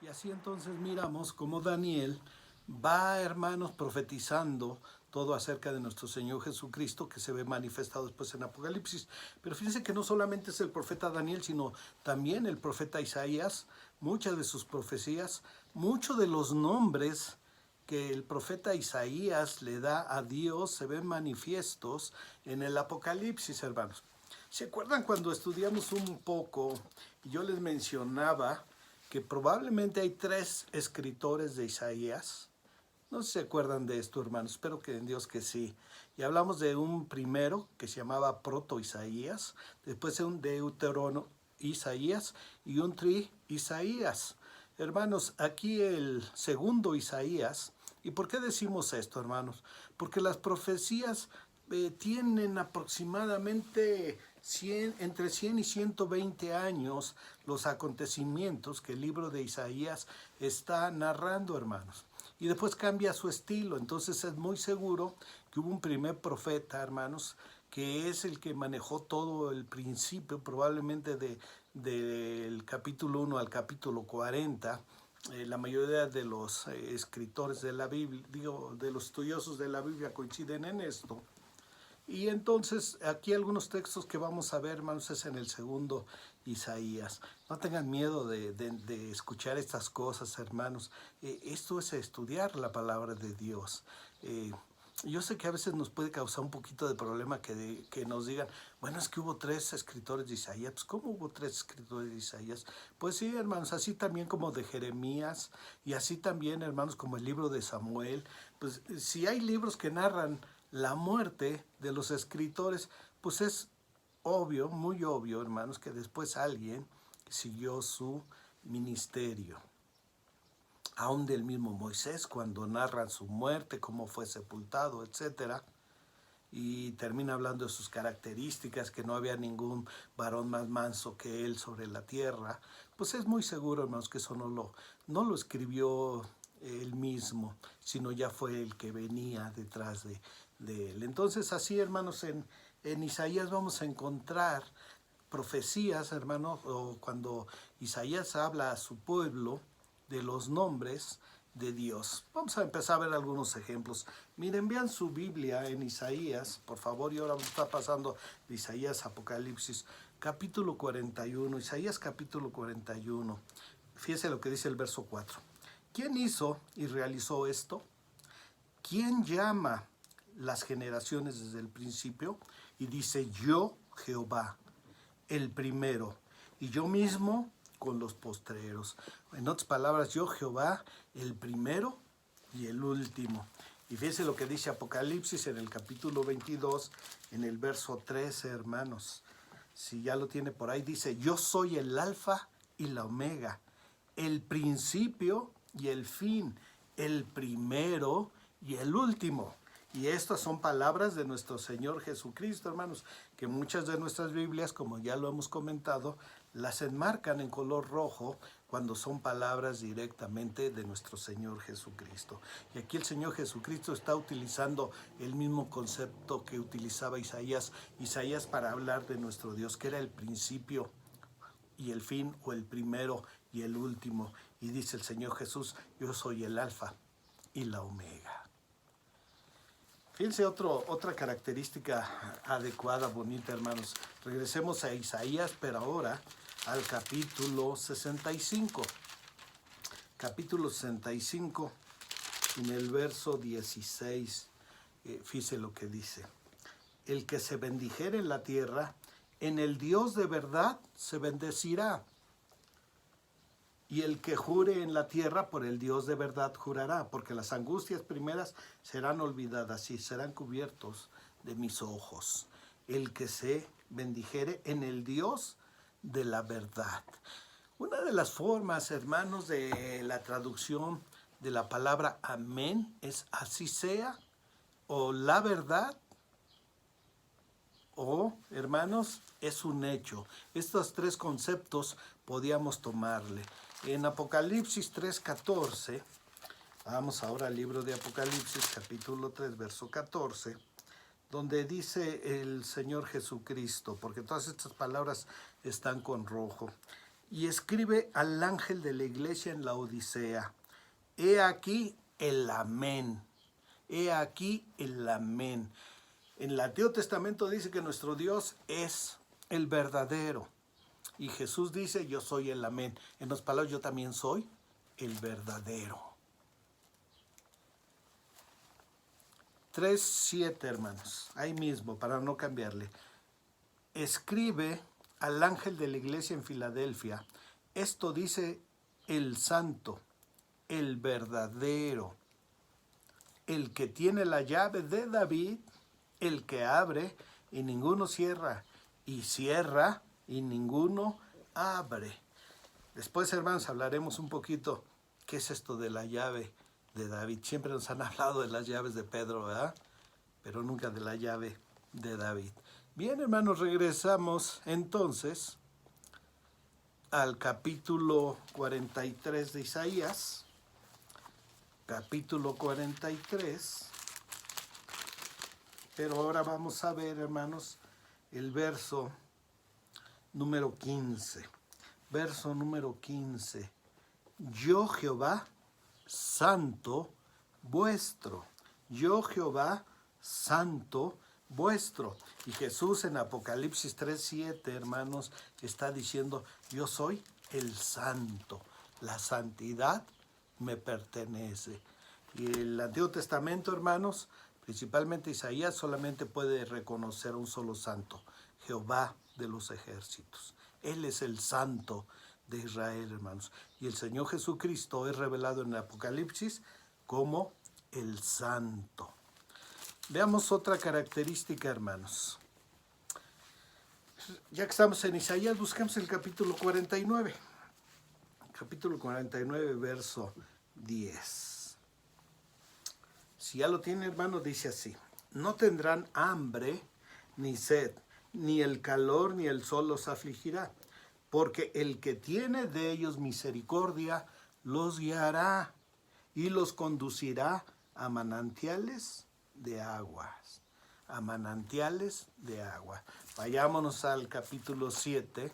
Y así entonces miramos cómo Daniel va, hermanos, profetizando todo acerca de nuestro Señor Jesucristo, que se ve manifestado después en Apocalipsis. Pero fíjense que no solamente es el profeta Daniel, sino también el profeta Isaías, muchas de sus profecías, muchos de los nombres que el profeta Isaías le da a Dios se ven manifiestos en el Apocalipsis, hermanos. ¿Se acuerdan cuando estudiamos un poco y yo les mencionaba que probablemente hay 3 escritores de Isaías? No sé si se acuerdan de esto, hermanos, espero que en Dios que sí. Y hablamos de un primero que se llamaba Proto-Isaías, después de un Deuterono Isaías y un Tri-Isaías. Hermanos, aquí el segundo Isaías. ¿Y por qué decimos esto, hermanos? Porque las profecías tienen aproximadamente entre 100 y 120 años los acontecimientos que el libro de Isaías está narrando, hermanos. Y después cambia su estilo, entonces es muy seguro que hubo un primer profeta, hermanos, que es el que manejó todo el principio, probablemente del capítulo 1 al capítulo 40. La mayoría de los escritores de la Biblia, digo, de los estudiosos de la Biblia coinciden en esto. Y entonces aquí algunos textos que vamos a ver, hermanos, es en el segundo Isaías. No tengan miedo de escuchar estas cosas, hermanos. Esto es estudiar la palabra de Dios. Yo sé que a veces nos puede causar un poquito de problema que nos digan, bueno, es que hubo 3 escritores de Isaías. Pues, ¿cómo hubo 3 escritores de Isaías? Pues sí, hermanos, así también como de Jeremías y así también, hermanos, como el libro de Samuel. Pues si hay libros que narran la muerte de los escritores, pues es obvio, muy obvio, hermanos, que después alguien siguió su ministerio. Aún del mismo Moisés, cuando narran su muerte, cómo fue sepultado, etcétera, y termina hablando de sus características, que no había ningún varón más manso que él sobre la tierra, pues es muy seguro, hermanos, que eso no lo escribió él mismo, sino ya fue el que venía detrás de él. Entonces así, hermanos, en Isaías vamos a encontrar profecías, hermanos, o cuando Isaías habla a su pueblo de los nombres de Dios. Vamos a empezar a ver algunos ejemplos. Miren, vean su Biblia en Isaías, por favor, y ahora está pasando de Isaías a Apocalipsis, capítulo 41, Isaías capítulo 41. Fíjense lo que dice el verso 4. ¿Quién hizo y realizó esto? ¿Quién llama las generaciones desde el principio? Y dice, yo, Jehová, el primero, y yo mismo con los postreros. En otras palabras, yo, Jehová, el primero y el último. Y fíjense lo que dice Apocalipsis en el capítulo 22, en el verso 13, hermanos. Si ya lo tiene por ahí, dice, yo soy el alfa y la omega, el principio y el fin, el primero y el último. Y estas son palabras de nuestro Señor Jesucristo, hermanos, que muchas de nuestras Biblias, como ya lo hemos comentado, las enmarcan en color rojo cuando son palabras directamente de nuestro Señor Jesucristo. Y aquí el Señor Jesucristo está utilizando el mismo concepto que utilizaba Isaías para hablar de nuestro Dios, que era el principio y el fin, o el primero y el último. Y dice el Señor Jesús, yo soy el alfa y la omega. Fíjense otra característica adecuada, bonita, hermanos. Regresemos a Isaías, pero ahora al capítulo 65. Capítulo 65, en el verso 16, fíjense lo que dice. El que se bendijere en la tierra, en el Dios de verdad se bendecirá. Y el que jure en la tierra, por el Dios de verdad jurará, porque las angustias primeras serán olvidadas y serán cubiertos de mis ojos. El que se bendijere en el Dios de la verdad. Una de las formas, hermanos, de la traducción de la palabra amén es así sea, o la verdad, o, hermanos, es un hecho. Estos 3 conceptos podíamos tomarle. En Apocalipsis 3:14, vamos ahora al libro de Apocalipsis, capítulo 3, verso 14, donde dice el Señor Jesucristo, porque todas estas palabras están con rojo. y escribe al ángel de la iglesia en la Odisea: he aquí el amén. He aquí el amén. En el Antiguo Testamento dice que nuestro Dios es el verdadero. Y Jesús dice: yo soy el amén. En otras palabras, yo también soy el verdadero. 3:7, hermanos. Ahí mismo, para no cambiarle. Escribe al ángel de la iglesia en Filadelfia: esto dice el santo, el verdadero, el que tiene la llave de David, el que abre y ninguno cierra, y cierra y ninguno abre. Después, hermanos, hablaremos un poquito qué es esto de la llave de David. Siempre nos han hablado de las llaves de Pedro, ¿verdad? Pero nunca de la llave de David. Bien, hermanos, regresamos entonces al capítulo 43 de Isaías. Capítulo 43. Pero ahora vamos a ver, hermanos, el verso número 15. Verso número 15. Yo Jehová, santo vuestro. Yo Jehová, santo vuestro. Y Jesús en Apocalipsis 3:7, hermanos, está diciendo: yo soy el santo. La santidad me pertenece. Y el Antiguo Testamento, hermanos, principalmente Isaías, solamente puede reconocer a un solo santo: Jehová de los ejércitos. Él es el santo de Israel, hermanos. Y el Señor Jesucristo es revelado en el Apocalipsis como el santo. Veamos otra característica, hermanos. Ya que estamos en Isaías, buscamos el capítulo 49. Capítulo 49, verso 10. Si ya lo tiene, hermano, dice así: no tendrán hambre ni sed, ni el calor ni el sol los afligirá, porque el que tiene de ellos misericordia los guiará y los conducirá a manantiales de aguas. A manantiales de agua. Vayámonos al capítulo 7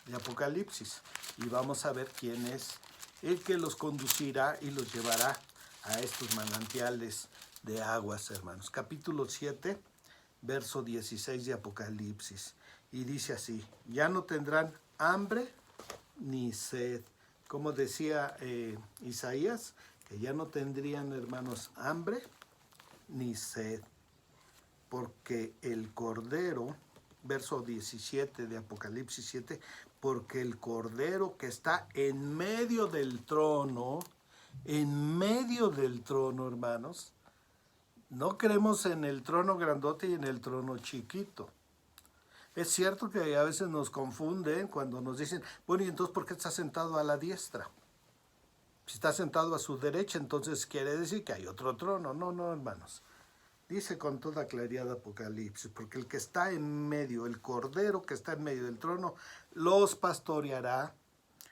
de Apocalipsis y vamos a ver quién es el que los conducirá y los llevará a estos manantiales de aguas, hermanos. Capítulo 7, verso 16 de Apocalipsis. Y dice así: ya no tendrán hambre ni sed. Como decía Isaías, que ya no tendrían, hermanos, hambre ni sed. Porque el Cordero, verso 17 de Apocalipsis 7, porque el Cordero que está en medio del trono, hermanos, no creemos en el trono grandote y en el trono chiquito. Es cierto que a veces nos confunden cuando nos dicen: bueno, ¿y entonces por qué está sentado a la diestra? Si está sentado a su derecha, entonces quiere decir que hay otro trono. No, hermanos. Dice con toda claridad Apocalipsis: porque el que está en medio, el Cordero que está en medio del trono, los pastoreará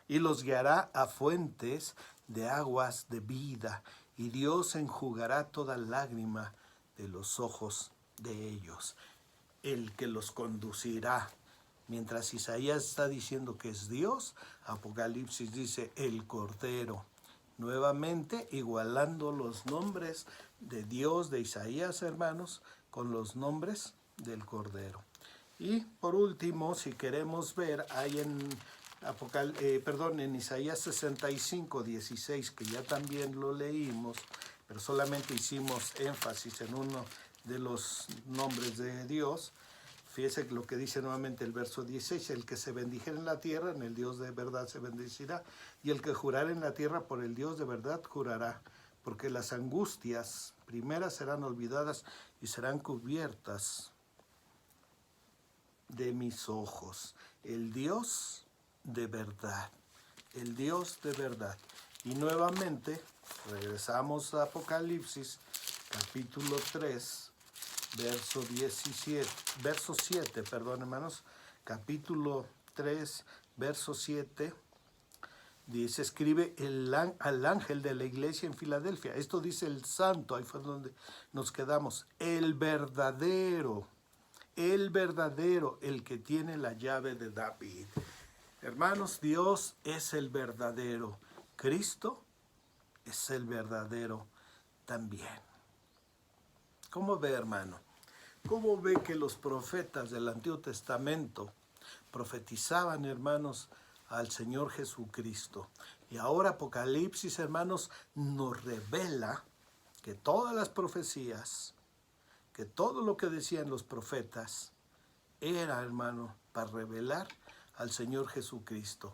y los guiará a fuentes de aguas de vida, y Dios enjugará toda lágrima de los ojos de ellos. El que los conducirá. Mientras Isaías está diciendo que es Dios, Apocalipsis dice el Cordero. Nuevamente igualando los nombres de Dios de Isaías, hermanos, con los nombres del Cordero. Y por último, si queremos ver, hay en Isaías 65, 16, que ya también lo leímos, pero solamente hicimos énfasis en uno de los nombres de Dios. Fíjese lo que dice nuevamente el verso 16: el que se bendijera en la tierra, en el Dios de verdad se bendecirá, y el que jurara en la tierra, por el Dios de verdad jurará, porque las angustias primeras serán olvidadas y serán cubiertas de mis ojos. El Dios de verdad, el Dios de verdad. Y nuevamente regresamos a Apocalipsis, capítulo 3, verso 7, hermanos, capítulo 3, verso 7, dice: escribe al ángel de la iglesia en Filadelfia. Esto dice el santo, ahí fue donde nos quedamos. El verdadero, el que tiene la llave de David. Hermanos, Dios es el verdadero. Cristo es el verdadero también. ¿Cómo ve, hermano? ¿Cómo ve que los profetas del Antiguo Testamento profetizaban, hermanos, al Señor Jesucristo? Y ahora Apocalipsis, hermanos, nos revela que todas las profecías, que todo lo que decían los profetas, era, hermano, para revelar al Señor Jesucristo.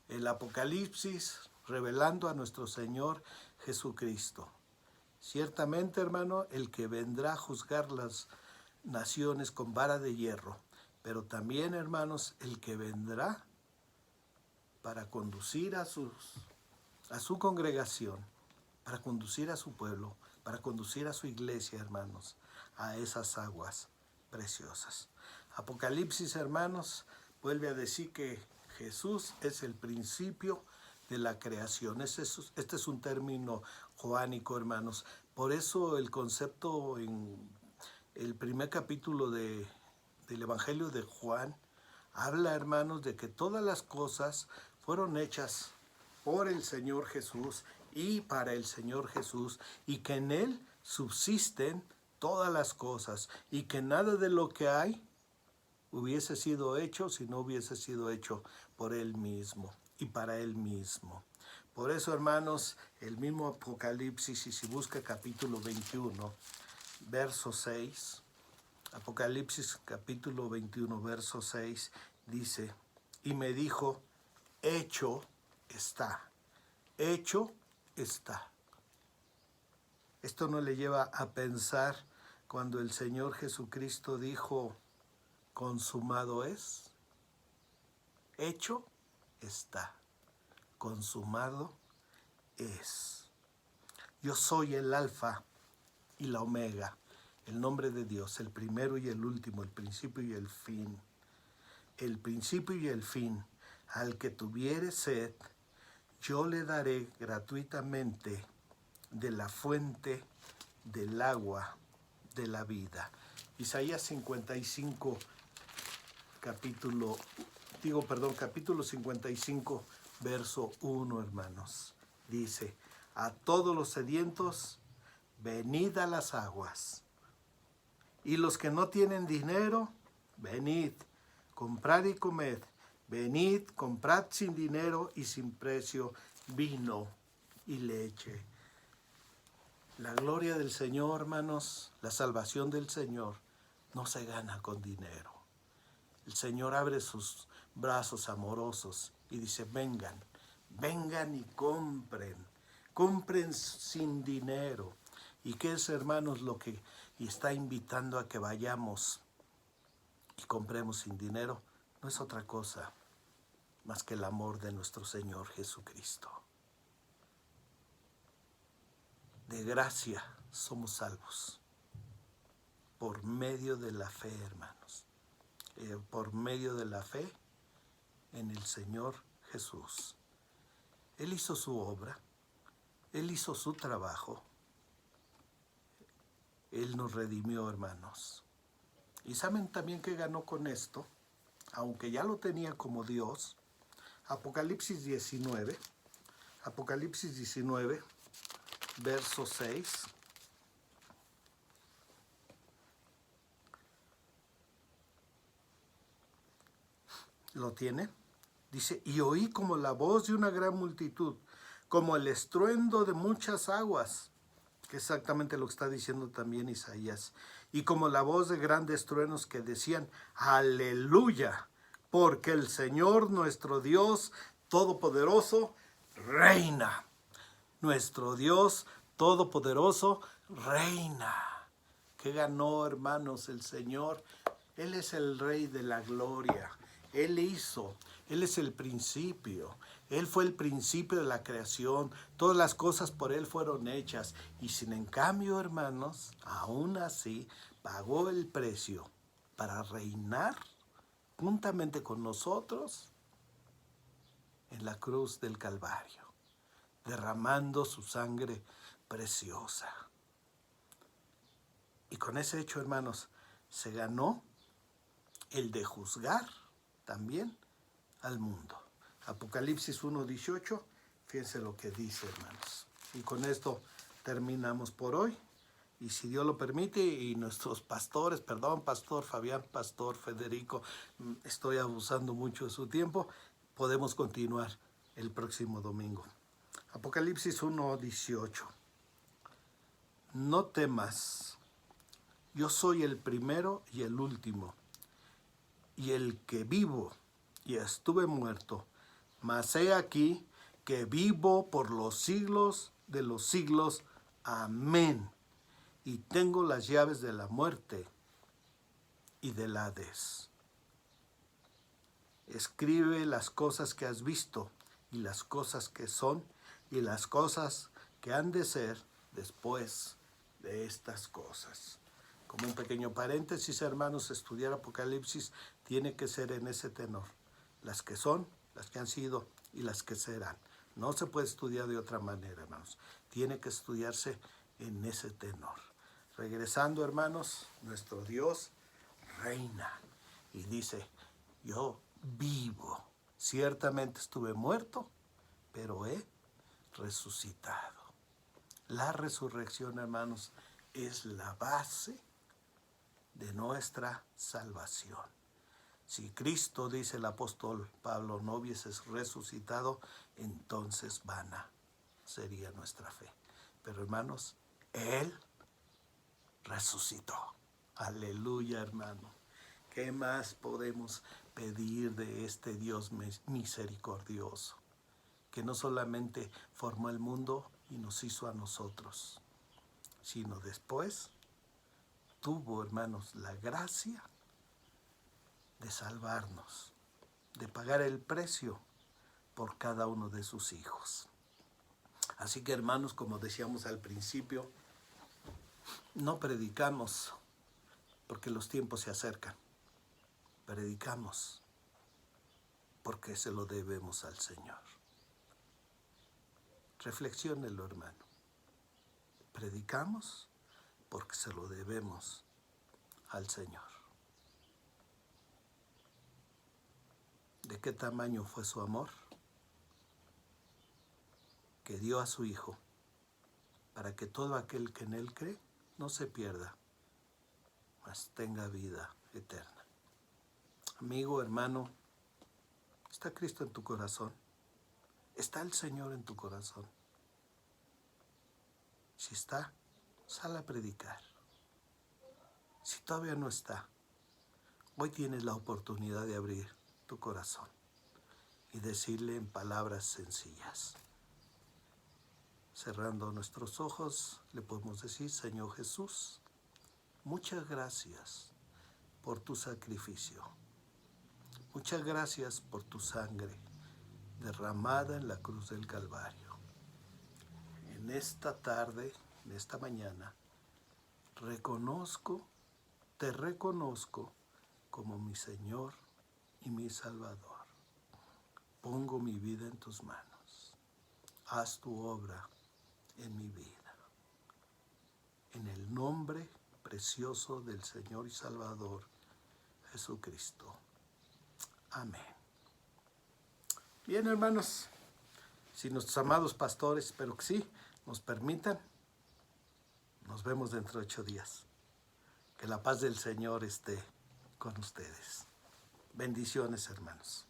El Apocalipsis revelando a nuestro Señor Jesucristo. Ciertamente, hermano, el que vendrá a juzgar las naciones con vara de hierro, pero también, hermanos, el que vendrá para conducir a su congregación, para conducir a su pueblo, para conducir a su iglesia, hermanos, a esas aguas preciosas. Apocalipsis, hermanos, vuelve a decir que Jesús es el principio de la creación. Este es un término joánico, hermanos. Por eso el concepto en el primer capítulo del Evangelio de Juan habla, hermanos, de que todas las cosas fueron hechas por el Señor Jesús y para el Señor Jesús, y que en Él subsisten todas las cosas, y que nada de lo que hay hubiese sido hecho si no hubiese sido hecho por Él mismo y para Él mismo. Por eso, hermanos, el mismo Apocalipsis, y si busca capítulo 21, verso 6, Apocalipsis capítulo 21, verso 6, dice, y me dijo, hecho está, hecho está. Esto no le lleva a pensar cuando el Señor Jesucristo dijo, consumado es, hecho está, consumado es. Yo soy el alfa y la omega, el nombre de Dios, el primero y el último, el principio y el fin. El principio y el fin. Al que tuviere sed, yo le daré gratuitamente de la fuente del agua de la vida. Isaías 55, capítulo 55, verso 1, hermanos. Dice, a todos los sedientos, venid a las aguas. Y los que no tienen dinero, venid, comprad y comed. Venid, comprad sin dinero y sin precio vino y leche. La gloria del Señor, hermanos, la salvación del Señor no se gana con dinero. El Señor abre sus brazos amorosos y dice, vengan, vengan y compren, compren sin dinero. ¿Y qué es, hermanos, lo que está invitando a que vayamos y compremos sin dinero? No es otra cosa más que el amor de nuestro Señor Jesucristo. De gracia somos salvos por medio de la fe, hermanos. Por medio de la fe en el Señor Jesús. Él hizo su obra, Él hizo su trabajo, Él nos redimió, hermanos. Y saben también que ganó con esto, aunque ya lo tenía como Dios. Apocalipsis 19, verso 6. ¿Lo tiene? Dice, y oí como la voz de una gran multitud, como el estruendo de muchas aguas, que es exactamente lo que está diciendo también Isaías, y como la voz de grandes truenos que decían, aleluya, porque el Señor nuestro Dios Todopoderoso reina. Nuestro Dios Todopoderoso reina. ¿Qué ganó, hermanos, el Señor? Él es el Rey de la gloria. Él hizo, Él es el principio. Él fue el principio de la creación. Todas las cosas por Él fueron hechas. Y sin en cambio, hermanos, aún así, pagó el precio para reinar juntamente con nosotros en la cruz del Calvario, derramando su sangre preciosa. Y con ese hecho, hermanos, se ganó el de juzgar también al mundo. Apocalipsis 1:18, fíjense lo que dice, hermanos. Y con esto terminamos por hoy. Y si Dios lo permite, y nuestros pastores, perdón, Pastor Fabián, Pastor Federico, estoy abusando mucho de su tiempo, podemos continuar el próximo domingo. Apocalipsis 1:18. No temas, yo soy el primero y el último, y el que vivo, y estuve muerto, mas he aquí que vivo por los siglos de los siglos. Amén. Y tengo las llaves de la muerte y del Hades. Escribe las cosas que has visto, y las cosas que son, y las cosas que han de ser después de estas cosas. Como un pequeño paréntesis, hermanos, estudiar Apocalipsis tiene que ser en ese tenor. Las que son, las que han sido y las que serán. No se puede estudiar de otra manera, hermanos. Tiene que estudiarse en ese tenor. Regresando, hermanos, nuestro Dios reina y dice, yo vivo. Ciertamente estuve muerto, pero he resucitado. La resurrección, hermanos, es la base de nuestra salvación. Si Cristo, dice el apóstol Pablo, no hubiese resucitado, entonces vana sería nuestra fe. Pero, hermanos, Él resucitó. Aleluya, hermano. ¿Qué más podemos pedir de este Dios misericordioso? Que no solamente formó el mundo y nos hizo a nosotros, sino después tuvo, hermanos, la gracia de salvarnos, de pagar el precio por cada uno de sus hijos. Así que, hermanos, como decíamos al principio, no predicamos porque los tiempos se acercan. Predicamos porque se lo debemos al Señor. Reflexiónelo, hermano. Predicamos porque se lo debemos al Señor. ¿De qué tamaño fue su amor? Que dio a su Hijo para que todo aquel que en Él cree no se pierda, mas tenga vida eterna. Amigo, hermano, ¿está Cristo en tu corazón? ¿Está el Señor en tu corazón? Si está, sal a predicar. Si todavía no está, hoy tienes la oportunidad de abrir tu corazón y decirle en palabras sencillas. Cerrando nuestros ojos, le podemos decir, Señor Jesús, muchas gracias por tu sacrificio. Muchas gracias por tu sangre derramada en la cruz del Calvario. En esta tarde, en esta mañana, te reconozco como mi Señor y mi Salvador. Pongo mi vida en tus manos. Haz tu obra en mi vida. En el nombre precioso del Señor y Salvador Jesucristo. Amén. Bien, hermanos, si nuestros amados pastores, espero que sí, nos permitan, nos vemos dentro de 8 días. Que la paz del Señor esté con ustedes. Bendiciones, hermanos.